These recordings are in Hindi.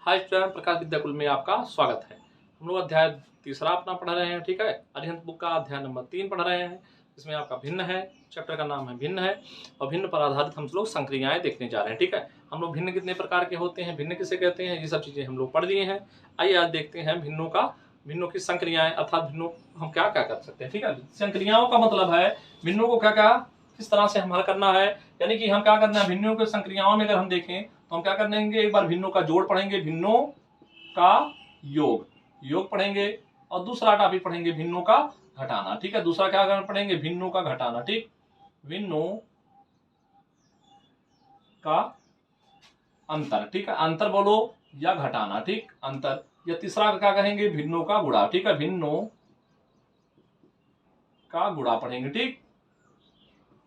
हाय स्टूडेंट, प्रकाश विद्याकुल में आपका स्वागत है। हम लोग अध्याय तीसरा अपना पढ़ रहे हैं। ठीक है, अरिहंत बुक का अध्याय नंबर 3 पढ़ रहे हैं। इसमें आपका भिन्न है, चैप्टर का नाम है भिन्न है, और भिन्न पर आधारित हम लोग संक्रियाएं देखने जा रहे हैं। ठीक है, हम लोग भिन्न कितने प्रकार के होते हैं, भिन्न किसे कहते हैं, ये सब चीजें हम लोग पढ़ लिए हैं। आइए आज देखते हैं भिन्नों की संक्रियाएं अर्थात भिन्नों हम क्या क्या कर सकते हैं। ठीक है, संक्रियाओं का मतलब है भिन्नों को क्या क्या किस तरह से हल करना है, यानी कि हम क्या करना है। भिन्नों के संक्रियाओं में अगर हम देखें तो हम क्या करेंगे, एक बार भिन्नों का जोड़ पढ़ेंगे, भिन्नों का योग पढ़ेंगे, और दूसरा टॉपिक पढ़ेंगे भिन्नों का घटाना। ठीक है, दूसरा क्या पढ़ेंगे, भिन्नों का घटाना। ठीक, भिन्नों का अंतर। ठीक है, अंतर बोलो या घटाना। ठीक, अंतर। या तीसरा क्या कहेंगे, भिन्नों का गुणा। ठीक है, भिन्नों का गुणा पढ़ेंगे। ठीक,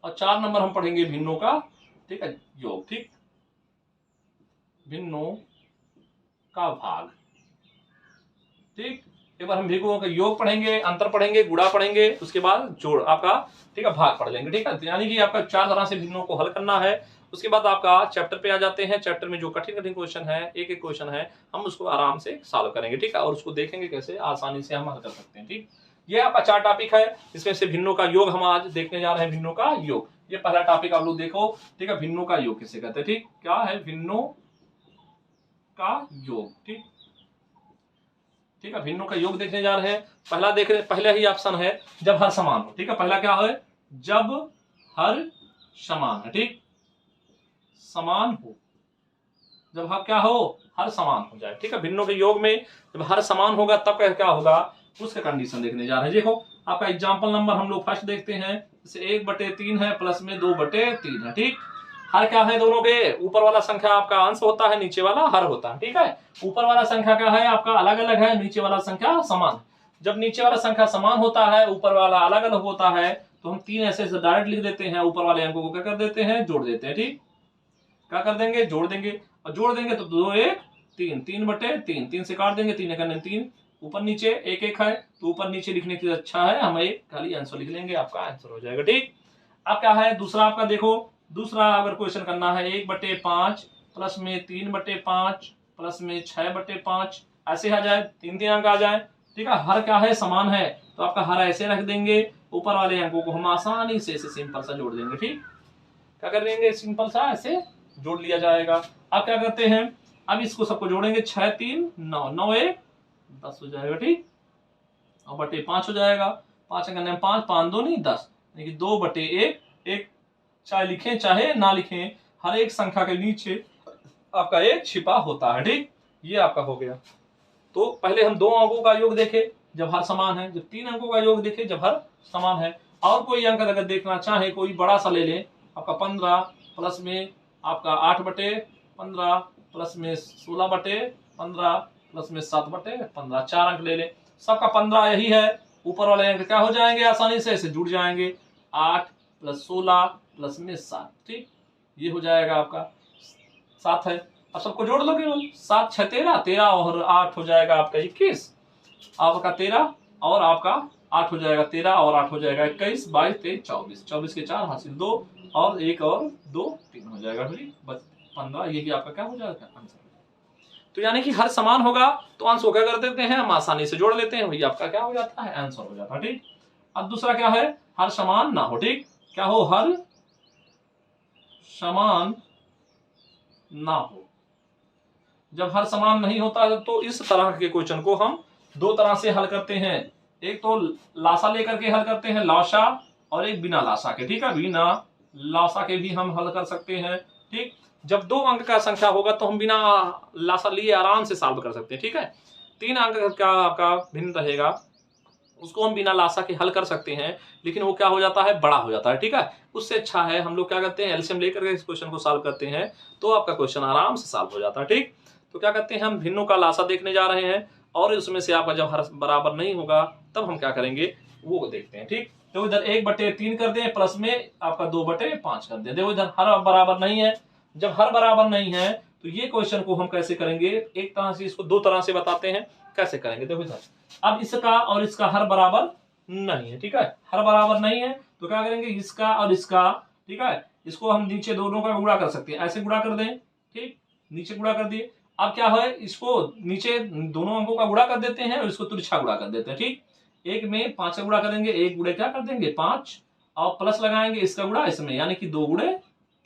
और 4 नंबर हम पढ़ेंगे भिन्नों का, ठीक है, योग। ठीक, भिन्नों का भाग। ठीक, एक बार हम भिन्नों का योग पढ़ेंगे, अंतर पढ़ेंगे, गुणा पढ़ेंगे, उसके बाद जोड़ आपका, ठीक है, भाग पढ़ लेंगे। ठीक है, यानी कि आपका 4 तरह से भिन्नों को हल करना है। उसके बाद आपका चैप्टर पे आ जाते हैं। चैप्टर में जो कठिन कठिन क्वेश्चन है, एक एक क्वेश्चन है, हम उसको आराम से सॉल्व करेंगे। ठीक है, और उसको देखेंगे कैसे आसानी से हम हल कर सकते हैं। ठीक, ये आपका 4 टॉपिक है। इसमें से भिन्नों का योग हम आज देखने जा रहे हैं। भिन्नों का योग, ये पहला टॉपिक आप लोग देखो। ठीक है, भिन्नों का योग किसे कहते हैं। ठीक, क्या है भिन्नों का योग। ठीक, ठीक है, भिन्नों का योग देखने जा रहे हैं। पहला ही ऑप्शन है जब हर समान हो। ठीक है, पहला क्या है, जब हर समान है। ठीक, समान हो, जब हर क्या हो, हर समान हो जाए। ठीक है, भिन्नों के योग में जब हर समान होगा तब क्या होगा, उसका कंडीशन देखने जा रहे हैं। देखो आपका एग्जाम्पल नंबर हम लोग फर्स्ट देखते हैं। जैसे 1/3 है प्लस में 2/3 है। ठीक, हर क्या है, दोनों के ऊपर वाला संख्या आपका अंश होता है, नीचे वाला हर होता है। ठीक है, ऊपर वाला संख्या क्या है आपका अलग अलग है, नीचे वाला संख्या समान। जब नीचे वाला संख्या समान होता है, ऊपर वाला अलग अलग होता है, तो हम 3 ऐसे डायरेक्ट लिख देते हैं। ऊपर वाले अंकों को क्या कर देते हैं, जोड़ देते हैं। ठीक, क्या कर देंगे, जोड़ देंगे, और जोड़ देंगे तो 2 1 3, 3/3, 3 से काट देंगे, 3 1 3, ऊपर नीचे 1 1 है, तो ऊपर नीचे लिखने की अच्छा है, हम एक खाली आंसर लिख लेंगे, आपका आंसर हो जाएगा। ठीक, अब क्या है दूसरा आपका, देखो दूसरा अगर क्वेश्चन करना है 1/5 प्लस में 3/5 प्लस में 6/5, ऐसे आ जाए, 3 अंक आ जाए। ठीक है, हर क्या है, समान है, तो आपका हर ऐसे रख देंगे, ऊपर वाले अंकों को हम आसानी से ऐसे सिंपल सा जोड़ देंगे। ठीक, क्या कर देंगे, सिंपल सा ऐसे जोड़ लिया जाएगा। अब क्या करते हैं, अब इसको सबको जोड़ेंगे, 6 3 9, 9 1 10 हो जाएगा। ठीक, और बटे 5 हो जाएगा, 5 करने 5 5 2 नहीं 10, 2/1 1, चाहे लिखें चाहे ना लिखें, हर एक संख्या के नीचे आपका एक छिपा होता है। ठीक, ये आपका हो गया। तो पहले हम 2 अंकों का योग देखे जब हर समान है, जब 3 अंकों का योग देखे जब हर समान है। और कोई अंक अगर देखना चाहे, कोई बड़ा सा ले लें, आपका 15 प्लस में आपका 8/15 प्लस में 16/15 प्लस में 7/15, 4 अंक ले लें, सबका 15 यही है। ऊपर वाले अंक क्या हो जाएंगे, आसानी से ऐसे जुड़ जाएंगे, 8 + 16 प्लस में 7। ठीक, ये हो जाएगा आपका 7 है। अब सबको जोड़ लो केवल, 7 6 13, 13 और 8 हो जाएगा आपका 21, आपका 13 और आपका 8 हो जाएगा, 13 और 8 हो जाएगा 21, 22 23 24, 24 के 4 हासिल 2, और 1 और 2 3 हो जाएगा। ठीक, बस 15, ये भी आपका क्या हो जाएगा, आंसर। तो यानी कि हर समान होगा तो अंश को क्या कर देते हैं, हम आसानी से जोड़ लेते हैं, वही आपका क्या हो जाता है, आंसर हो जाता है। ठीक, अब दूसरा क्या है, हर समान ना हो। ठीक, क्या हो, हर समान ना हो। जब हर समान नहीं होता है तो इस तरह के क्वेश्चन को हम 2 तरह से हल करते हैं। एक तो लासा लेकर के हल करते हैं, लासा, और एक बिना लासा के। ठीक है, बिना लासा के भी हम हल कर सकते हैं। ठीक, जब 2 अंक का संख्या होगा तो हम बिना लासा लिए आराम से सॉल्व कर सकते हैं। ठीक है, 3 अंक का आपका भिन्न रहेगा, उसको हम बिना लासा के हल कर सकते हैं, लेकिन वो क्या हो जाता है, बड़ा हो जाता है। ठीक है, उससे अच्छा है हम लोग क्या करते हैं, एलसीएम लेकर के इस क्वेश्चन को सॉल्व करते हैं, तो आपका क्वेश्चन आराम से सॉल्व हो जाता है। ठीक, तो क्या करते हैं, हम भिन्नों का लासा देखने जा रहे हैं, और उसमें से आपका जब हर बराबर नहीं होगा तब हम क्या करेंगे, वो देखते हैं। ठीक, तो इधर 1/3 कर दें, प्लस में आपका 2/5 कर दें। देखो इधर हर बराबर नहीं है, जब हर बराबर नहीं है तो ये क्वेश्चन को हम कैसे करेंगे, एक तरह से इसको 2 तरह से बताते हैं, कैसे करेंगे। देखो इधर अब इसका और इसका हर बराबर नहीं है। ठीक है, हर बराबर नहीं है तो क्या करेंगे, इसका और इसका, ठीक है, इसको हम नीचे दोनों का गुणा कर सकते हैं, ऐसे गुणा कर दें। ठीक, नीचे गुणा कर दिए। अब क्या है, इसको नीचे दोनों अंकों का गुणा कर देते हैं और इसको तिरछा गुणा कर देते हैं। ठीक, एक में 5 का गुणा करेंगे, एक गुणे क्या कर देंगे 5, और प्लस लगाएंगे इसका गुणा इसमें, यानी कि 2 गुणे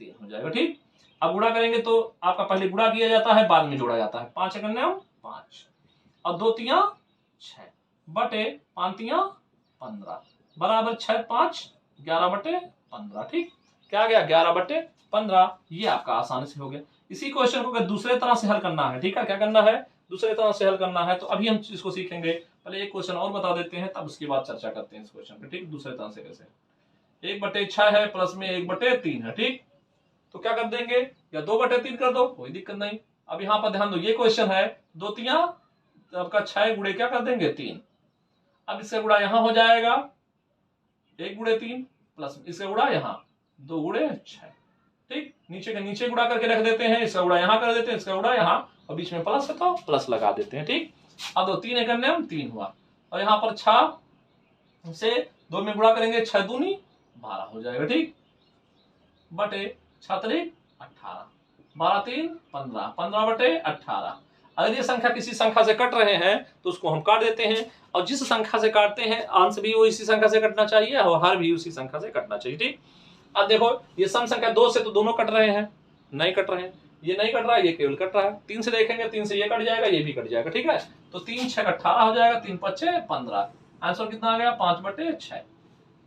3 हो जाएगा। ठीक, अब गुणा करेंगे तो आपका पहले गुणा किया जाता है, बाद में जोड़ा जाता है। 5 करने हम 5 और 2 तिया 6 बटे 5 तिया 15 बराबर 6 5 11 बटे 15। ठीक, क्या गया 11 बटे 15। ये आपका आसानी से हो गया। इसी क्वेश्चन को अगर दूसरे तरह से हल करना है, ठीक है, क्या करना है, दूसरे तरह से हल करना है, तो अभी हम इसको सीखेंगे। पहले एक क्वेश्चन और बता देते हैं, तब उसके बाद चर्चा करते हैं इस क्वेश्चन पे। ठीक, दूसरे तरह से कैसे, 1/6 है प्लस में 1/3 है। ठीक, तो क्या कर देंगे, या 2/3 कर दो, कोई दिक्कत नहीं। अब यहाँ पर ध्यान दो, ये क्वेश्चन है 2 तिया आपका 6 गुणे क्या कर देंगे 3। अब इसका गुणा यहां हो जाएगा 1 गुणे 3 प्लस इसका गुणा यहाँ 2 गुणे 6। ठीक, नीचे का नीचे गुणा करके रख देते हैं, इसका गुणा यहाँ कर देते हैं, इसका गुणा यहाँ, और बीच में प्लस है तो प्लस लगा देते हैं। ठीक, अब 2 3 करने हम 3 हुआ, और यहाँ पर 6 से 2 में गुणा करेंगे, 6 दूनी 12 हो जाएगा। ठीक, बटे 6 3 18 12 3 15 15 बटे 18। अगर ये संख्या किसी संख्या से कट रहे हैं तो उसको हम काट देते हैं, और जिस संख्या से काटते हैं अंश भी वो इसी संख्या से कटना चाहिए और हर भी उसी संख्या से कटना चाहिए। ठीक, अब देखो ये सम संख्या 2 से तो दोनों कट रहे हैं, नहीं कट रहे हैं, ये नहीं कट रहा है, ये केवल कट रहा है। 3 से देखेंगे, 3 से ये कट जाएगा, ये भी कट जाएगा। ठीक है, तो 3 6 18 हो जाएगा, 3 5 6 15। आंसर कितना आ गया 5/6।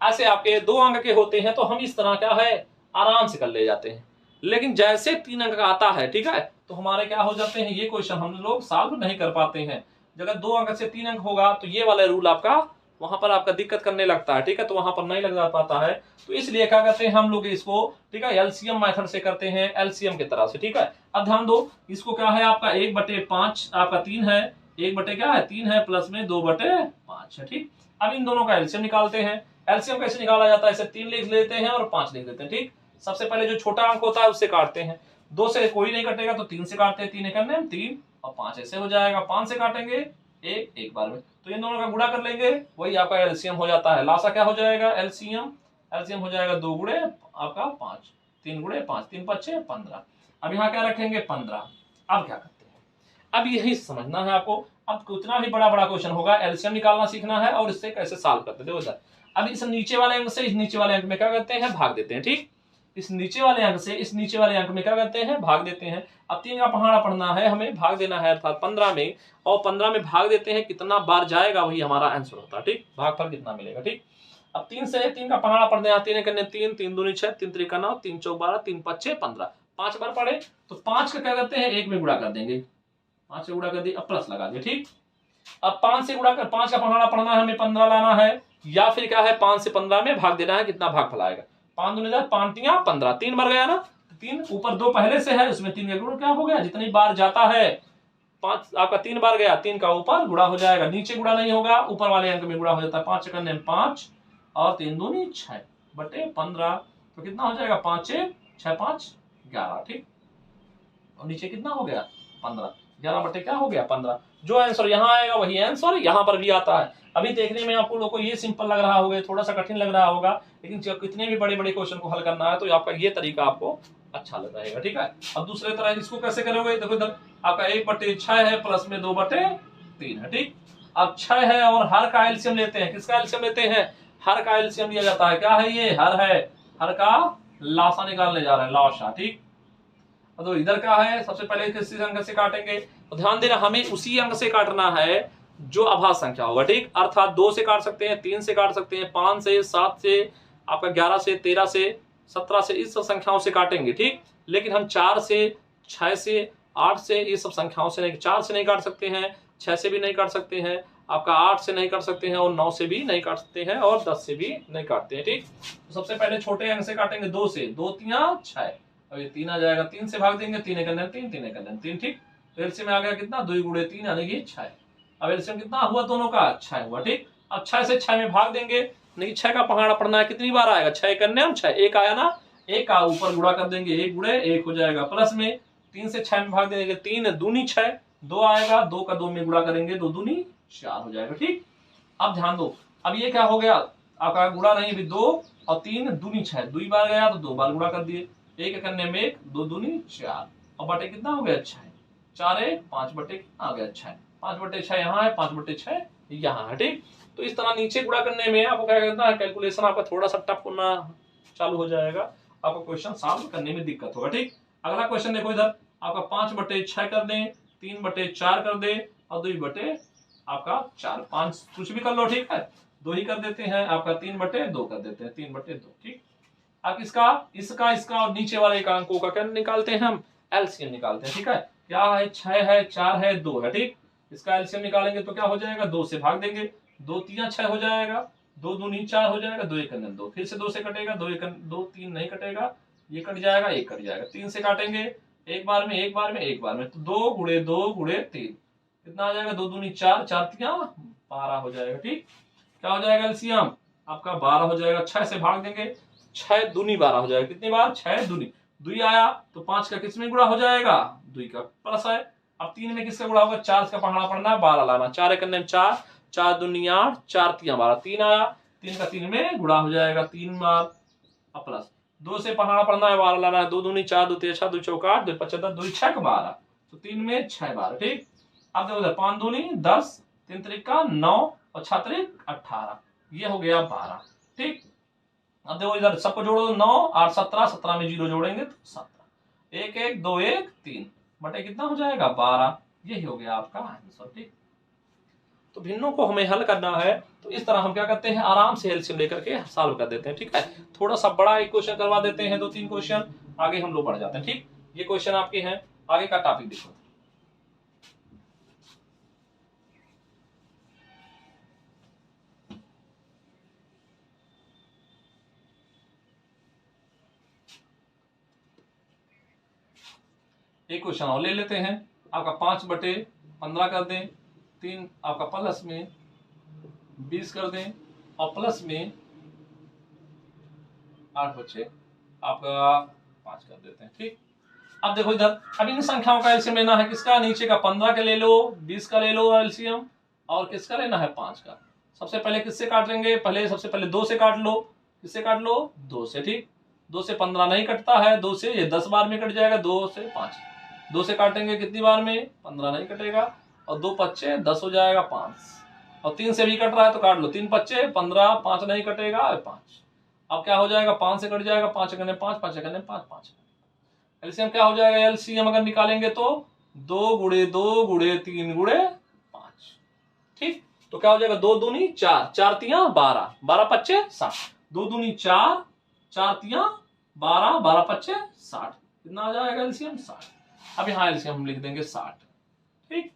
ऐसे आपके 2 अंक के होते हैं तो हम इस तरह क्या है आराम से कर ले जाते हैं, लेकिन जैसे 3 अंक का आता है, ठीक है, तो हमारे क्या हो जाते हैं, ये क्वेश्चन हम लोग सॉल्व नहीं कर पाते हैं। अगर 2 अंक से 3 अंक होगा तो ये वाला रूल आपका वहां पर आपका दिक्कत करने लगता है। ठीक है, तो वहां पर नहीं लग पाता है, तो इसलिए क्या करते हैं हम लोग इसको, ठीक है, एलसीएम मेथड से करते हैं, एलसीएम की तरह से। ठीक है, अब ध्यान दो, इसको क्या है आपका 1/5 आपका 3 है, 1 बटे क्या है 3 है, प्लस में 2/5 है। ठीक, अब इन दोनों का एलसीएम निकालते हैं। एलसीएम कैसे निकाला जाता है, ऐसे 3 लिख लेते हैं और 5 लिख देते हैं। ठीक, सबसे पहले जो छोटा अंक होता है उससे काटते हैं, 2 से कोई नहीं कटेगा तो 3 से काटते हैं, 3 करने हम 3 और 5 ऐसे हो जाएगा, 5 से काटेंगे एक बार में, तो इन दोनों का गुणा कर लेंगे, वही आपका एलसीएम हो जाता है। लासा क्या हो जाएगा एलसीएम, एलसीएम हो जाएगा 2 गुणे आपका 5, 3 गुणे 5, 3 5 6 15। अब यहाँ क्या रखेंगे 15। अब क्या करते हैं, अब यही समझना है आपको। अब कितना भी बड़ा बड़ा क्वेश्चन होगा एलसीएम निकालना सीखना है और इससे कैसे सॉल्व करते हैं। देखो सर, अब इस नीचे वाले अंक से इस नीचे वाले अंक में क्या करते हैं भाग देते हैं। ठीक, इस नीचे वाले अंक से इस नीचे वाले अंक में क्या करते हैं भाग देते हैं। अब 3 का पहाड़ा पढ़ना है हमें, भाग देना है अर्थात 15 में, और 15 में भाग देते हैं, कितना बार जाएगा वही हमारा आंसर होता है। ठीक, भागफल कितना मिलेगा। ठीक, अब 3 से 3 का पहाड़ा पढ़ने हैं, 3 करने 3, 3 दूनी 6, 3 3 9, 3 4 12, 3 5 6 15, 5 बार पढ़े तो 5 का क्या करते हैं 1 में गुणा कर देंगे, 5 से गुणा कर दिए, अब प्लस लगा दिए। ठीक, अब 5 से गुणा कर 5 का पहाड़ा पढ़ना है हमें, 15 लाना है, या फिर क्या है 5 से 15 में भाग देना है, कितना भागफल आएगा 5 दूनी 10, 5 तिया 15, 3 बार गया ना, 3 ऊपर 2 पहले से है, उसमें 3 का गुणा क्या हो गया, जितनी बार जाता है 5 आपका 3 बार गया, 3 का ऊपर गुणा हो जाएगा, नीचे गुणा नहीं होगा, ऊपर वाले अंक में गुणा हो जाता है। 5 करने 5 और 3 दूनी 6 बटे 15, तो कितना हो जाएगा 5 6 6 5 11। ठीक, और नीचे कितना हो गया 15, 11 बटे क्या हो गया 15। जो आंसर यहाँ आएगा वही आंसर यहाँ पर भी आता है। अभी देखने में आपको लोगों को ये सिंपल लग रहा होगा, थोड़ा सा कठिन लग रहा होगा, लेकिन जब कितने भी बड़े बड़े क्वेश्चन को हल करना है तो आपका ये तरीका आपको अच्छा लग रहेगा। ठीक है, अब दूसरे तरह इसको कैसे करोगे, देखो इधर आपका 1/6 है प्लस में 2/3 है। ठीक, अब 6 है और हर का एलसीएम लेते हैं, किसका एलसीएम लेते हैं, हर का एलसीएम लिया जाता है। क्या है ये हर है, हर का लासा निकालने जा रहे हैं, लाशा। ठीक, तो इधर क्या है, सबसे पहले किसी अंक से काटेंगे, तो ध्यान देना हमें उसी अंक से काटना है जो अभाज्य संख्या होगा। ठीक, अर्थात 2 से काट सकते हैं, 3 से काट सकते हैं, 5 से 7 से आपका 11 से 13 से 17 से, इस सब संख्याओं से काटेंगे। ठीक, लेकिन हम 4 से 6 से 8 से ये सब संख्याओं से नहीं, 4 से नहीं काट सकते हैं, 6 से भी नहीं काट सकते हैं, आपका 8 से नहीं काट सकते हैं, और 9 से भी नहीं काट सकते हैं, और 10 से भी नहीं काटते हैं। ठीक, तो सबसे पहले छोटे अंक से काटेंगे 2 से, 2 तिया 6, अब ये 3 आ जाएगा, 3 से भाग देंगे, 3 करने 3, 3 करने 3। ठीक, तो एलसीएम में आ गया कितना 2 गुणे 3 यानी कि 6। अब एलसीएम कितना हुआ दोनों का 6 हुआ। ठीक, अब 6 से 6 में भाग देंगे, नहीं 6 का पहाड़ा पढ़ना है, कितनी बार आएगा 6 करने हम 6, 1 आया ना, 1 का ऊपर गुणा कर देंगे, 1 गुणे 1 हो जाएगा, प्लस में 3 से 6 में भाग देंगे, 3 दूनी 6, 2 आएगा, 2 का 2 में गुणा करेंगे, 2 दूनी 4 हो जाएगा। ठीक, अब ध्यान दो, अब ये क्या हो गया आपका गुणा नहीं, अभी 2 और 3 दूनी 6, 2 बार गया तो 2 बार गुणा कर दिए, 1 करने में 1, 2 दूनी 4, और बटे कितना हो गया 6, 4 1 5 बटे आ गया 6, 5 बटे 6 यहाँ है, 5 बटे 6 यहाँ है। ठीक, तो इस तरह नीचे गुणा करने में आपको क्या करना है, कैलकुलेशन आपका थोड़ा सा टफ होना चालू हो जाएगा, आपको क्वेश्चन सॉल्व करने में दिक्कत होगा। ठीक, अगला क्वेश्चन देखो इधर, आपका 5 बटे 6 कर दें, 3 बटे 4 कर दे और 2 बटे आपका 4, 5 कुछ भी कर लो। ठीक है, 2 ही कर देते हैं, आपका 3 बटे 2 कर देते हैं, 3 बटे 2। ठीक, अब इसका और नीचे वाले एक अंकों का क्या निकालते हैं, हम एलसीएम निकालते हैं। ठीक है, क्या है, 6 है, 4 है, 2 है। ठीक, इसका एलसीएम निकालेंगे तो क्या हो जाएगा, 2 से भाग देंगे, 2 3 6 हो जाएगा, 2 दूनी 4 हो जाएगा, 2 1 2, फिर से 2 से कटेगा, 2 3 नहीं कटेगा, ये कट जाएगा, एक कट जाएगा, 3 से काटेंगे, एक बार में एक बार में एक बार में, तो 2 गुणे 2 गुणे 3 कितना आ जाएगा, 2 दूनी 4, 4 3 12 हो जाएगा। ठीक, क्या हो जाएगा एलसीएम आपका 12 हो जाएगा, 6 से भाग देंगे, 6 दूनी 12 हो जाएगा, कितनी बार, 6 दूनी, 2 आया तो 5 का किस में गुणा हो जाएगा, 2 का प्लस है। अब 3 में किसका गुणा होगा, 4 का पहाड़ा पड़ना है, 12 लाना, 4 1 4, 4 दूनी 8, 4 3 12, 3 आया, 3 का 3 में गुणा हो जाएगा 3 बार, अब प्लस 2 से पहाड़ा पड़ना है, 12 लाना है, 2 दूनी 4, 2 3 6, 2 4 8, 2 5 10, 2 6 12, तो 3 में 6 12। ठीक, अब देखो 5 दूनी 10, 3 त्रिका 9 और 6 त्रिक 18, ये हो गया 12। ठीक, अब देखो इधर सबको जोड़ो, 9 8 17, 17 में 0 जोड़ेंगे तो 17, 1 1 2 1 3 बटे कितना हो जाएगा 12, यही हो गया आपका आंसर। ठीक, तो भिन्नों को हमें हल करना है, तो इस तरह हम क्या करते हैं, आराम से एलसीएम लेकर के सॉल्व कर देते हैं। ठीक है, थोड़ा सा बड़ा एक क्वेश्चन करवा देते हैं, 2 3 क्वेश्चन, आगे हम लोग बढ़ जाते हैं। ठीक, ये क्वेश्चन आपके हैं, आगे का टॉपिक देखो। एक क्वेश्चन और ले लेते हैं, आपका 5 बटे 15 कर दें, 3 आपका प्लस में 20 कर दें और प्लस में 8 बचे आपका 5 कर देते हैं। ठीक, अब देखो इधर, अब इन संख्याओं का एलसीएम लेना है, किसका, नीचे का 15 का ले लो, 20 का ले लो एलसीएम, और किसका लेना है 5 का। सबसे पहले किससे काटेंगे, पहले सबसे पहले 2 से काट लो, किससे काट लो, 2 से। ठीक, 2 से 15 नहीं कटता है, 2 से ये 10 बार में कट जाएगा, 2 से 5, 2 से काटेंगे कितनी बार में, 15 नहीं कटेगा, और 2 पच्चे 10 हो जाएगा 5, और 3 से भी कट रहा है तो काट लो, 3 पच्चे 15, 5 नहीं कटेगा 5, अब क्या हो जाएगा, 5 से कट जाएगा, 5 गने 5, 5 गने 5, 5। एलसीएम क्या हो जाएगा, एलसीएम अगर निकालेंगे तो 2 गुणे 2 गुणे 3 गुणे 5। ठीक, तो क्या हो जाएगा, 2 दूनी 4, 4 तिया 12, 12 पच्चे 60, 2 दूनी 4, 4 तिया 12, 12 पच्चे 60, कितना आ जाएगा एलसीएम 60। अब यहाँ एलसीएम हम लिख देंगे 60। ठीक,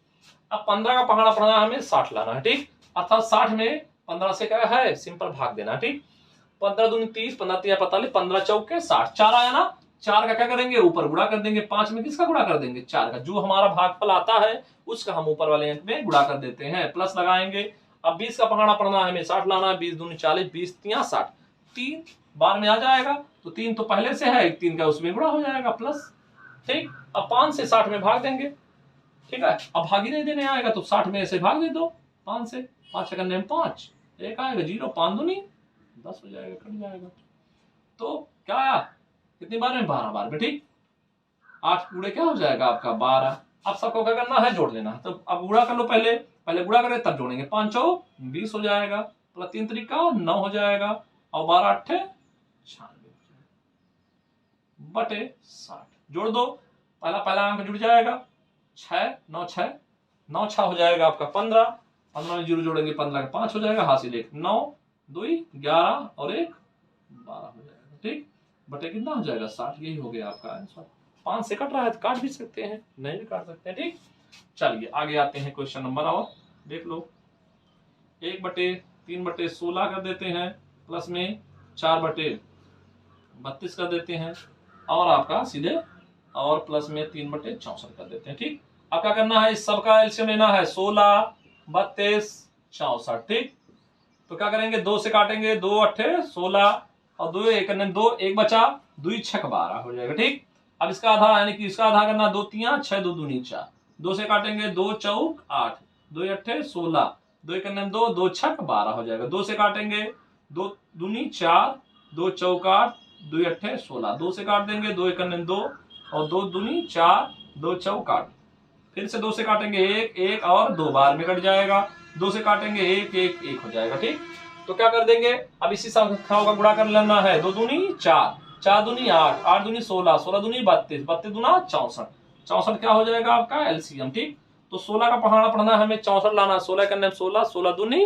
अब 15 का पहाड़ा पड़ना है, हमें 60 लाना है। ठीक, अर्थात 60 में 15 से क्या है, सिंपल भाग देना। ठीक, 15 दूनी 30, 15 तिया 45, 15 चौके 60, 4 आया ना, 4 का क्या करेंगे, ऊपर गुणा कर देंगे, 5 में किसका गुणा कर देंगे, 4 का, जो हमारा भागफल आता है उसका हम ऊपर वाले अंक में गुणा कर देते हैं, प्लस लगाएंगे। अब 20 का पहाड़ा पड़ना है, हमें 60 लाना है, 20 दूनी 40, 20 तिया 60, 3 बार में आ जाएगा, तो 3 तो पहले से है, 3 का उसमें गुणा हो जाएगा प्लस। ठीक, अब 5 से 60 में भाग देंगे। ठीक है, अब भाग ही नहीं देने आएगा तो 60 में ऐसे भाग दे दो, 5 से, 5 करने में 5, एक आएगा 0, 5 दूनी 10 हो जाएगा, कट जाएगा। तो क्या आया, कितनी बार में, 12 बार में। ठीक, 8 गुणे क्या हो जाएगा आपका 12। अब सबको क्या करना है, जोड़ लेना है, तो अब गुणा कर लो, पहले गुणा करें तब जोड़ेंगे, 5 चौक 20 हो जाएगा, प्लस 3 त्रिका 9 हो जाएगा, और 12 अट्ठे 96 बटे 60, जोड़ दो, पहला अंक जुड़ जाएगा, 6 9 6 9 6 हो जाएगा आपका 15, 15 में 0 जोड़ेंगे, 15 का 5 हो जाएगा, हासिल 1 9 2 11 और 1 12 हो जाएगा। ठीक, बटे कितना हो जाएगा 60, यही हो गया आपका आंसर। 5 से कट रहा है तो काट भी सकते हैं, नहीं भी काट सकते हैं। ठीक, चलिए आगे आते हैं, क्वेश्चन नंबर और देख लो, 1 बटे 3 बटे 16 कर देते हैं, प्लस में 4 बटे 32 कर देते हैं, और आपका सीधे और प्लस में 3 बटे 64 कर देते हैं। ठीक, अब क्या करना है, इस सबका एलसीएम लेना है, 16 32 64। ठीक, तो क्या करेंगे, 2 से काटेंगे, 2 अट्ठे 16 और 2 1 2, 1 बचा, 2 6 12 हो जाएगा। ठीक, अब इसका आधा यानी कि इसका आधा करना, 2 तिया 6 2 दूनी 4, 2 से काटेंगे, 2 चौक 8, 2 अट्ठे 16, 2 1 2, 2 6 12 हो जाएगा, 2 से काटेंगे, 2 दूनी 4, 2 चौक 8, 2 अट्ठे 16, 2 से काट देंगे, 2 1 2 और 2 दूनी 4, 2 चौक 8, फिर से 2 से काटेंगे 1, 1 और 2 बार में कट जाएगा। 2 से काटेंगे 1, 1, 1 हो जाएगा। ठीक, तो क्या कर देंगे, अब इसी संख्याओं का गुणा कर लेना है। 2 दूनी 4, 4 दूनी 8, 8 दूनी 16, 16 दूनी 32, 32 दूना 64, 64 क्या हो जाएगा आपका एलसीएम। ठीक, तो 16 का पहाड़ा पढ़ना है हमें, 64 लाना है। 16 करने 16, 16 दूनी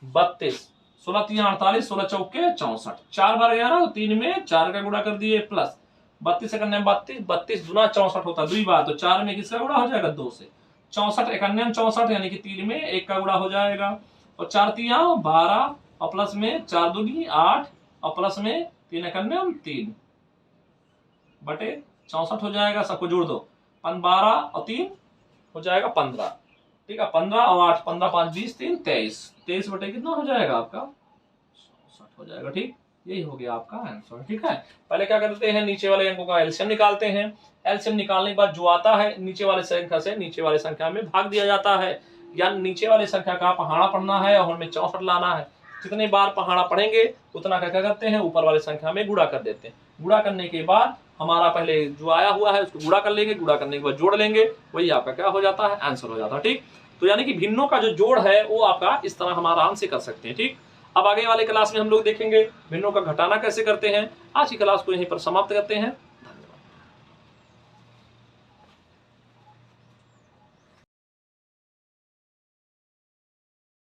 32, 16 3 48, 16 चौके 64, 4 बार गया ना तो 3 में 4 का गुणा कर दिए, प्लस 32 करने 32, 32 दुना 64 होता है 2 बार, तो 4 में किसका गुणा हो जाएगा 2 से। 64 91 64 यानी कि 3 में 1 का गुणा हो जाएगा, और 4 3 12 और प्लस में 4 दूनी 8 और प्लस में 3 91 3 बटे 64 हो जाएगा। सबको जोड़ दो, 12 और 3 हो जाएगा 15। ठीक है, 15 और 8, 15 5 20 3 23, 23 बटे कितना हो जाएगा आपका 64 हो जाएगा। ठीक, यही हो गया आपका आंसर। ठीक है, पहले क्या करते हैं, नीचे वाले अंकों का एलसीएम निकालते हैं। एलसीएम निकालने के बाद जो आता है नीचे वाले संख्या से नीचे वाले संख्या में भाग दिया जाता है, या नीचे वाले संख्या का पहाड़ा पढ़ना है और हमें 64 लाना है। जितने बार पहाड़ा पढ़ेंगे उतना क्या करते हैं, ऊपर वाले संख्या में गुणा कर देते हैं। गुणा करने के बाद हमारा पहले जो आया हुआ है उसको गुणा कर लेंगे, गुणा करने के बाद जोड़ लेंगे, वही आपका क्या हो जाता है आंसर हो जाता है। ठीक, तो यानी कि भिन्नों का जो जोड़ है वो आपका इस तरह हम आराम से कर सकते हैं। ठीक, अब आगे वाले क्लास में हम लोग देखेंगे भिन्नों का घटाना कैसे करते हैं। आज की क्लास को यहीं पर समाप्त करते हैं।